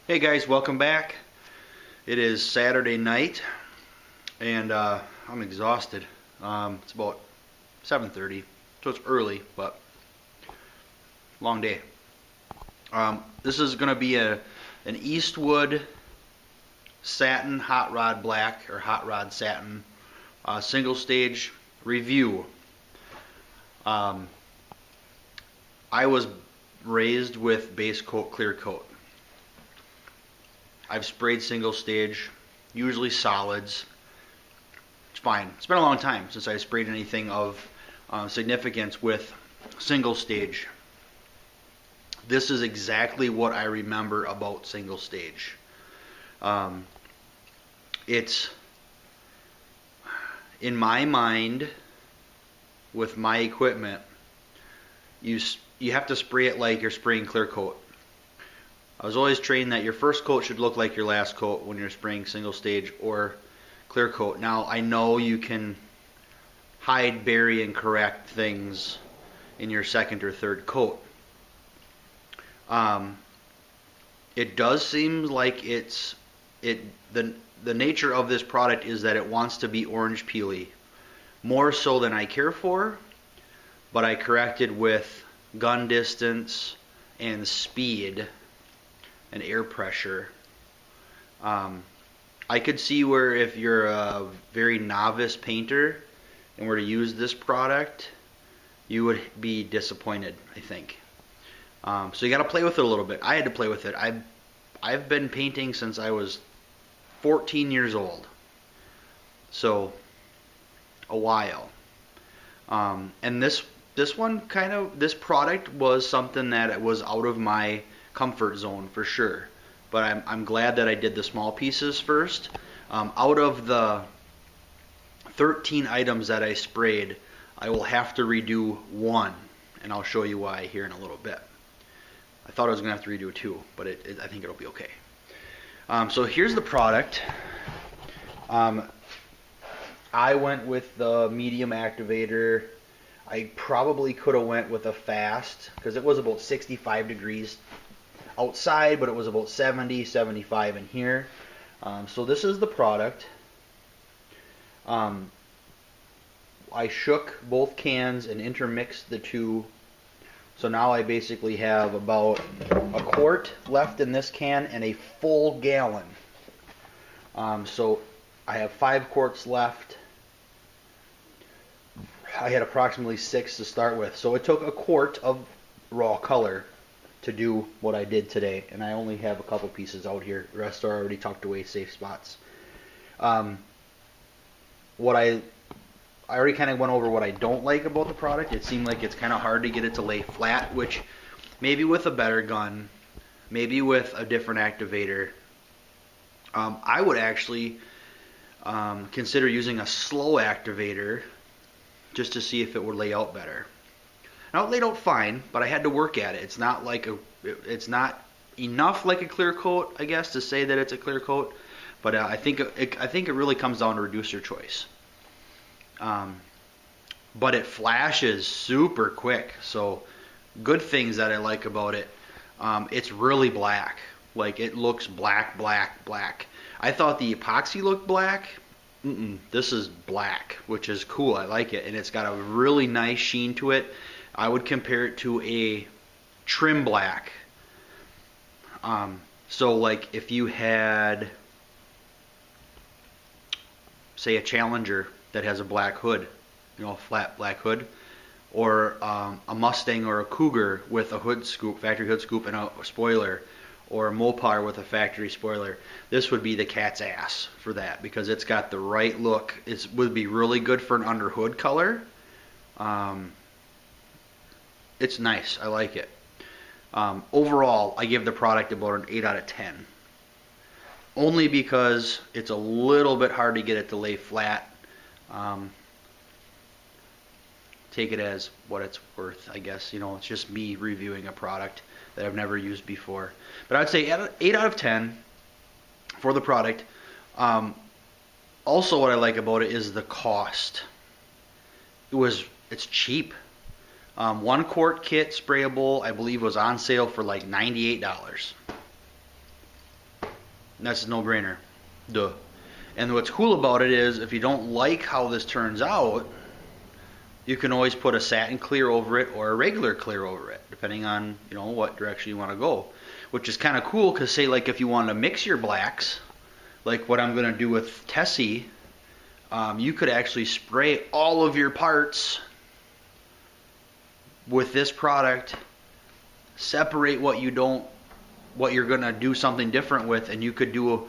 Hey guys, welcome back. It is Saturday night and I'm exhausted. It's about 7:30, so it's early, but long day. This is going to be an Eastwood Satin Hot Rod Black or Hot Rod Satin single stage review. I was raised with base coat, clear coat. I've sprayed single stage, usually solids. It's fine. It's been a long time since I sprayed anything of significance with single stage. This is exactly what I remember about single stage. It's, in my mind, with my equipment, you have to spray it like you're spraying clear coat. I was always trained that your first coat should look like your last coat when you're spraying single stage or clear coat. Now I know you can hide, bury, and correct things in your second or third coat. It does seem like the nature of this product is that it wants to be orange peely, more so than I care for, but I corrected with gun distance and speed and air pressure. I could see where if you're a very novice painter and were to use this product, you would be disappointed, I think. So you got to play with it a little bit. I had to play with it. I've been painting since I was 14 years old, so a while. And this product was something that was out of my comfort zone for sure, but I'm glad that I did the small pieces first. Out of the 13 items that I sprayed, I will have to redo one, and I'll show you why here in a little bit. I thought I was going to have to redo two, but I think it'll be okay. So here's the product. I went with the medium activator. I probably could have went with a fast because it was about 65 degrees outside, but it was about 70, 75 in here. So this is the product. I shook both cans and intermixed the two. So now I basically have about a quart left in this can and a full gallon. So I have 5 quarts left. I had approximately 6 to start with. So it took a quart of raw color to do what I did today, and I only have a couple pieces out here. The rest are already tucked away, safe spots. What I already kind of went over what I don't like about the product. It seemed like it's kind of hard to get it to lay flat, which maybe with a better gun, maybe with a different activator, I would actually consider using a slow activator just to see if it would lay out better. Now it laid out fine, but I had to work at it. It's not enough like a clear coat, I guess, to say that it's a clear coat. But I think it really comes down to reducer choice. But it flashes super quick. So good things that I like about it. It's really black. Like it looks black, black, black. I thought the epoxy looked black. This is black, which is cool. I like it, and it's got a really nice sheen to it. I would compare it to a trim black. So like if you had, say, a Challenger that has a black hood, a flat black hood, or a Mustang or a Cougar with a hood scoop, factory hood scoop and a spoiler, or a Mopar with a factory spoiler, this would be the cat's ass for that because it's got the right look. It would be really good for an under hood color. It's nice. I like it. Overall, I give the product about an 8 out of 10. Only because it's a little bit hard to get it to lay flat. Take it as what it's worth, I guess. It's just me reviewing a product that I've never used before. But I'd say 8 out of 10 for the product. Also, what I like about it is the cost. It's cheap. 1 quart kit sprayable, I believe, was on sale for like $98. That's a no-brainer. Duh. And what's cool about it is, if you don't like how this turns out, you can always put a satin clear over it or a regular clear over it, depending on, you know, what direction you want to go. Which is kind of cool, because say like if you want to mix your blacks, like what I'm going to do with Tessie, you could actually spray all of your parts with this product, separate what you don't, what you're going to do something different with, and you could do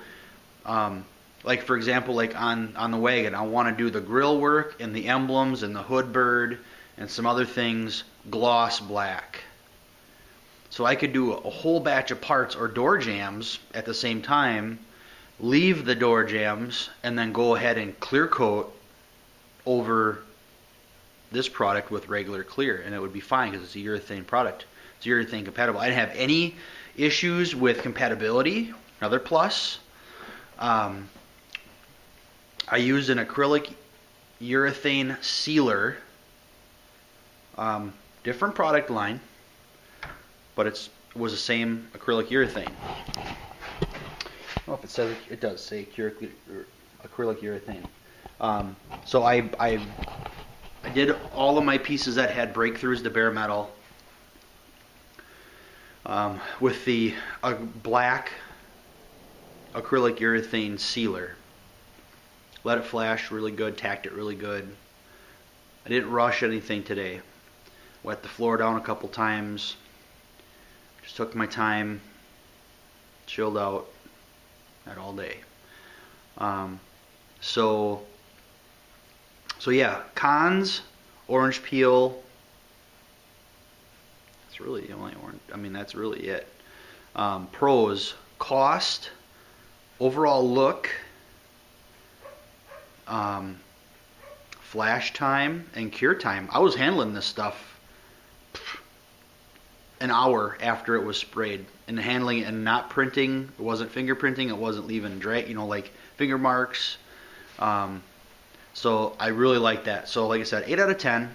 like for example, like on the wagon, I want to do the grill work and the emblems and the hood bird and some other things gloss black. So I could do a whole batch of parts or door jambs at the same time, leave the door jambs, and then go ahead and clear coat over this product with regular clear, and it would be fine because it's a urethane product. It's urethane compatible. I didn't have any issues with compatibility. Another plus. I used an acrylic urethane sealer. Different product line, but it was the same acrylic urethane. I don't know if it says, it does say acrylic urethane. So I did all of my pieces that had breakthroughs to bare metal with the black acrylic urethane sealer. Let it flash really good, tacked it really good. I didn't rush anything today. Wet the floor down a couple times. Just took my time, chilled out, had all day. So yeah, cons, orange peel. That's really the only orange. I mean, that's really it. Pros, cost, overall look, flash time, and cure time. I was handling this stuff an hour after it was sprayed, and handling it and not printing. It wasn't fingerprinting. It wasn't leaving you know, like finger marks. So I really like that. So like I said, 8 out of 10.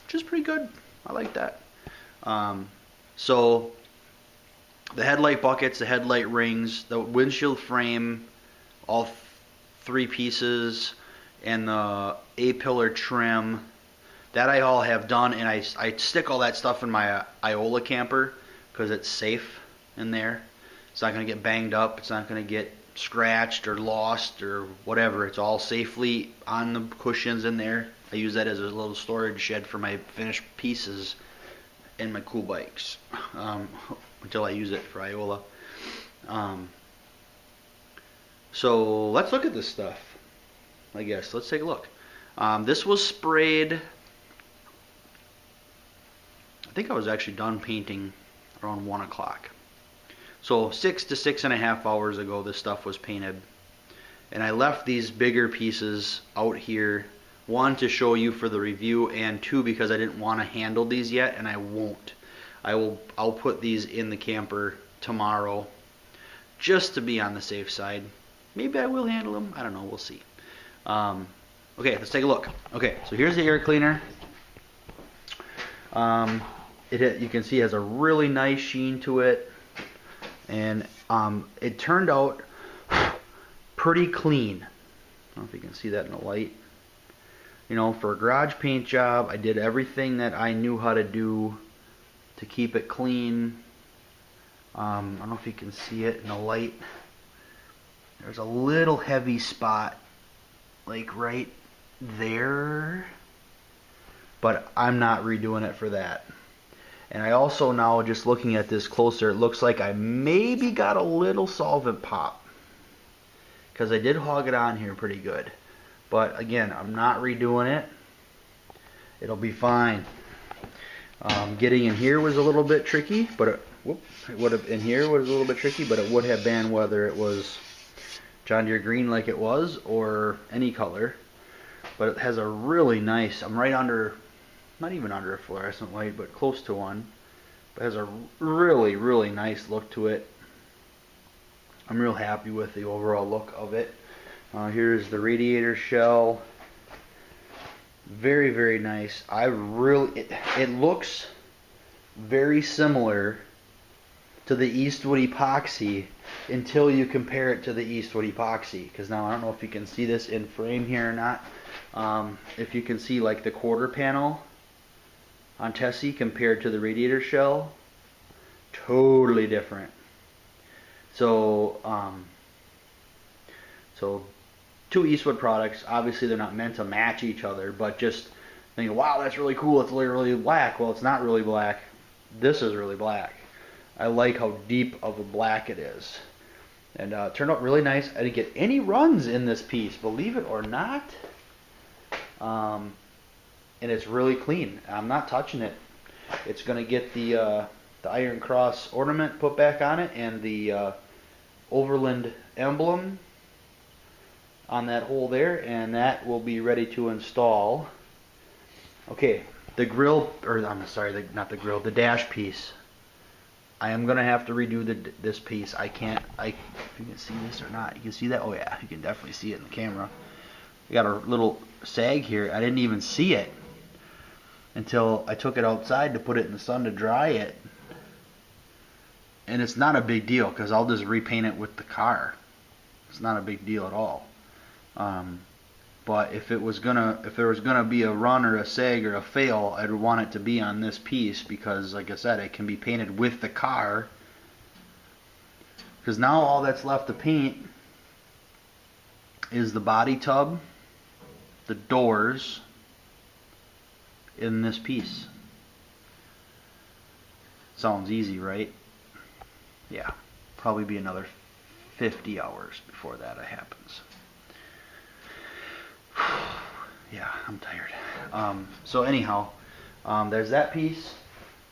Which is pretty good. I like that. So the headlight buckets, the headlight rings, the windshield frame, all 3 pieces, and the A-pillar trim, that I all have done, and I stick all that stuff in my Iola camper because it's safe in there. It's not going to get banged up. It's not going to get scratched or lost or whatever. It's all safely on the cushions in there. I use that as a little storage shed for my finished pieces and my cool bikes until I use it for Iola. So let's look at this stuff. I guess let's take a look. This was sprayed. I think I was actually done painting around 1 o'clock. So 6 to 6.5 hours ago, this stuff was painted. And I left these bigger pieces out here. 1, to show you for the review, and 2, because I didn't want to handle these yet, and I won't. I'll put these in the camper tomorrow, just to be on the safe side. Maybe I will handle them. I don't know. We'll see. Okay, let's take a look. Okay, so here's the air cleaner. You can see it has a really nice sheen to it, and it turned out pretty clean. I don't know if you can see that in the light. You know, for a garage paint job, I did everything that I knew how to do to keep it clean. I don't know if you can see it in the light. There's a little heavy spot, like right there, but I'm not redoing it for that. And I also, now just looking at this closer, it looks like I maybe got a little solvent pop, because I did hog it on here pretty good. But again, I'm not redoing it. It'll be fine. Getting in here was a little bit tricky, but it would have, in here was a little bit tricky, but it would have been whether it was John Deere green like it was or any color. But it has a really nice, I'm right under, not even under a fluorescent light, but close to one. But it has a really, really nice look to it. I'm real happy with the overall look of it. Here's the radiator shell. Very, very nice. It looks very similar to the Eastwood epoxy until you compare it to the Eastwood epoxy. Because now I don't know if you can see this in frame here or not. If you can see like the quarter panel on Tessie compared to the radiator shell, totally different. So two Eastwood products, obviously they're not meant to match each other, but just thinking, wow, that's really cool, it's really black. Well, it's not really black. This is really black. I like how deep of a black it is. And it turned out really nice. I didn't get any runs in this piece, believe it or not. And it's really clean. I'm not touching it. It's going to get the Iron Cross ornament put back on it and the Overland emblem on that hole there, and that will be ready to install. Okay, the grill, or I'm sorry, not the grill, the dash piece. I am gonna have to redo this piece. If you can see this or not, you can see that. Oh yeah, you can definitely see it in the camera. We got a little sag here. I didn't even see it until I took it outside to put it in the sun to dry it. And it's not a big deal because I'll just repaint it with the car. It's not a big deal at all. But if there was gonna be a run or a sag or a fail, I'd want it to be on this piece because, like I said, it can be painted with the car. Because now all that's left to paint is the body tub, the doors, in this piece. Sounds easy, right? Yeah, probably be another 50 hours before that happens. Yeah, I'm tired. So anyhow, there's that piece.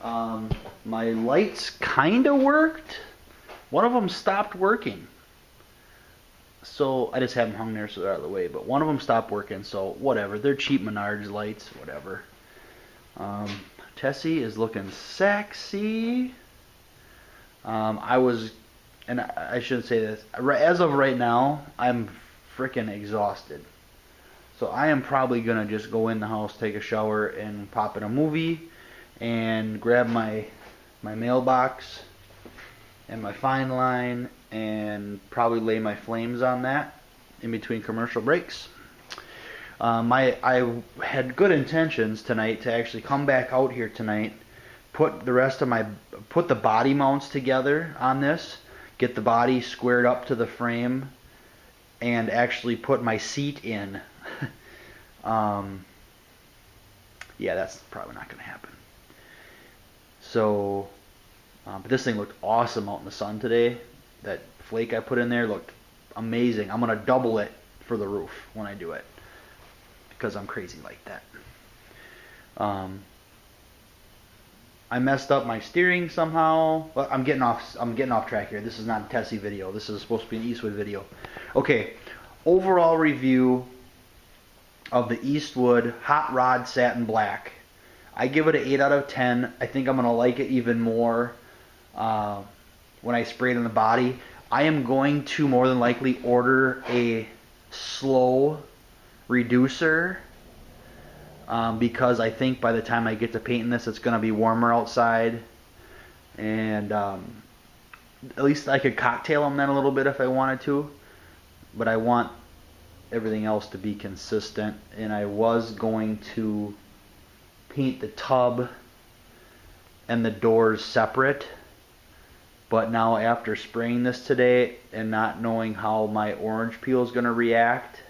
My lights kind of worked. One of them stopped working. So I just have them hung there so they're out of the way. But one of them stopped working, so whatever. They're cheap Menards lights, whatever. Tessie is looking sexy. I shouldn't say this. As of right now, I'm freaking exhausted. So I am probably going to just go in the house, take a shower, and pop in a movie, and grab my mailbox and my fine line, and probably lay my flames on that in between commercial breaks. I had good intentions tonight to actually come back out here tonight, put the body mounts together on this, get the body squared up to the frame, and actually put my seat in. Yeah, that's probably not going to happen. So, but this thing looked awesome out in the sun today. That flake I put in there looked amazing. I'm going to double it for the roof when I do it, because I'm crazy like that. I messed up my steering somehow. Well, I'm getting off track here. This is not a Tessie video. This is supposed to be an Eastwood video. Okay, overall review of the Eastwood Hot Rod Satin Black. I give it an 8 out of 10. I think I'm going to like it even more when I spray it on the body. I am going to more than likely order a slow reducer because I think by the time I get to painting this, it's going to be warmer outside. And at least I could cocktail them then a little bit if I wanted to. But I want everything else to be consistent. And I was going to paint the tub and the doors separate. But now after spraying this today and not knowing how my orange peel is going to react,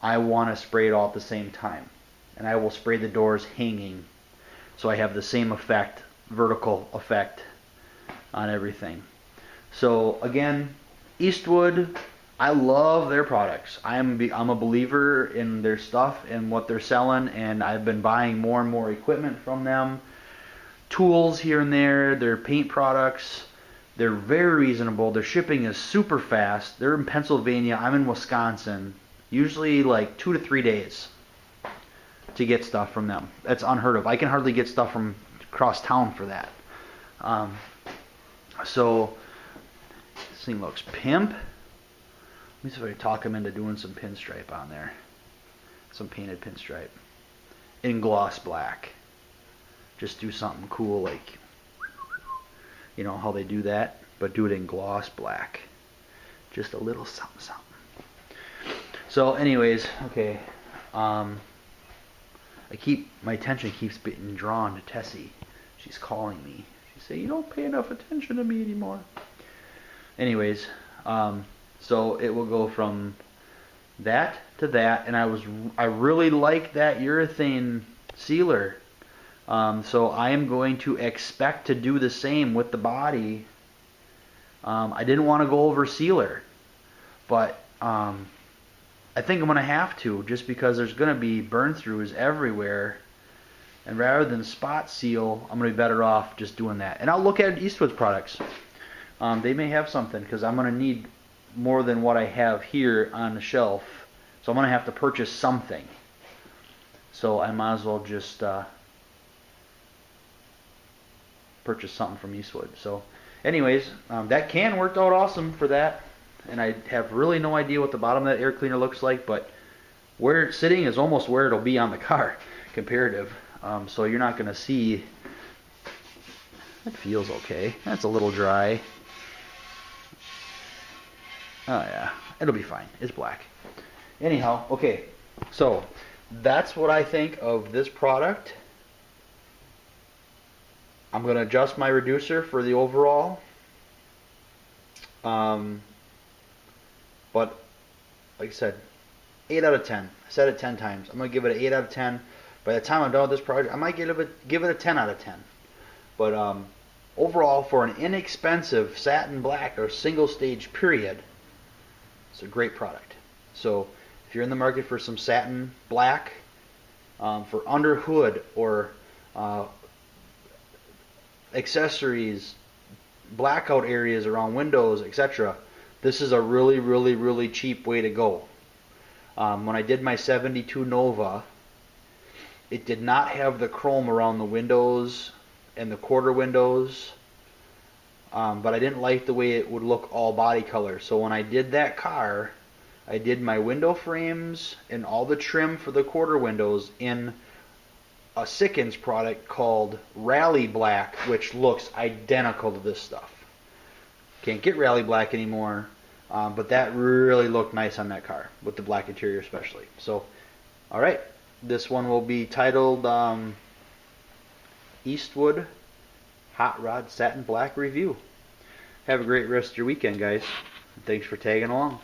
I want to spray it all at the same time. And I will spray the doors hanging so I have the same effect, vertical effect on everything. So again, Eastwood, I love their products. I'm a believer in their stuff and what they're selling, and I've been buying more and more equipment from them. Tools here and there, their paint products. They're very reasonable. Their shipping is super fast. They're in Pennsylvania. I'm in Wisconsin. Usually like 2 to 3 days to get stuff from them. That's unheard of. I can hardly get stuff from across town for that. So this thing looks pimp. Let me see if I can talk him into doing some pinstripe on there. Some painted pinstripe. In gloss black. Just do something cool like, you know how they do that, but do it in gloss black. Just a little something, something. So anyways, okay, my attention keeps being drawn to Tessie. She's calling me. She said, you don't pay enough attention to me anymore. Anyways, so it will go from that to that, and I really like that urethane sealer. So I am going to expect to do the same with the body. I didn't want to go over sealer, but I think I'm going to have to, just because there's going to be burn-throughs everywhere. And rather than spot seal, I'm going to be better off just doing that. And I'll look at Eastwood's products. They may have something, because I'm going to need more than what I have here on the shelf. So I'm going to have to purchase something. So I might as well just purchase something from Eastwood. So anyways, that can worked out awesome for that. And I have really no idea what the bottom of that air cleaner looks like, but where it's sitting is almost where it'll be on the car, comparative. So you're not going to see. It feels okay. That's a little dry. Oh yeah, it'll be fine. It's black. Anyhow, okay. So that's what I think of this product. I'm going to adjust my reducer for the overall. But like I said, 8 out of 10. I said it 10 times. I'm going to give it an 8 out of 10. By the time I'm done with this project, I might give it a 10 out of 10. But overall, for an inexpensive satin black or single stage period, it's a great product. So if you're in the market for some satin black for under hood or accessories, blackout areas around windows, etc., this is a really, really, really cheap way to go. When I did my 72 Nova, it did not have the chrome around the windows and the quarter windows, but I didn't like the way it would look all body color. So when I did that car, I did my window frames and all the trim for the quarter windows in a Sikkens product called Rally Black, which looks identical to this stuff. Can't get Rally Black anymore, but that really looked nice on that car, with the black interior especially. So, alright, this one will be titled Eastwood Hot Rod Satin Black Review. Have a great rest of your weekend, guys. Thanks for tagging along.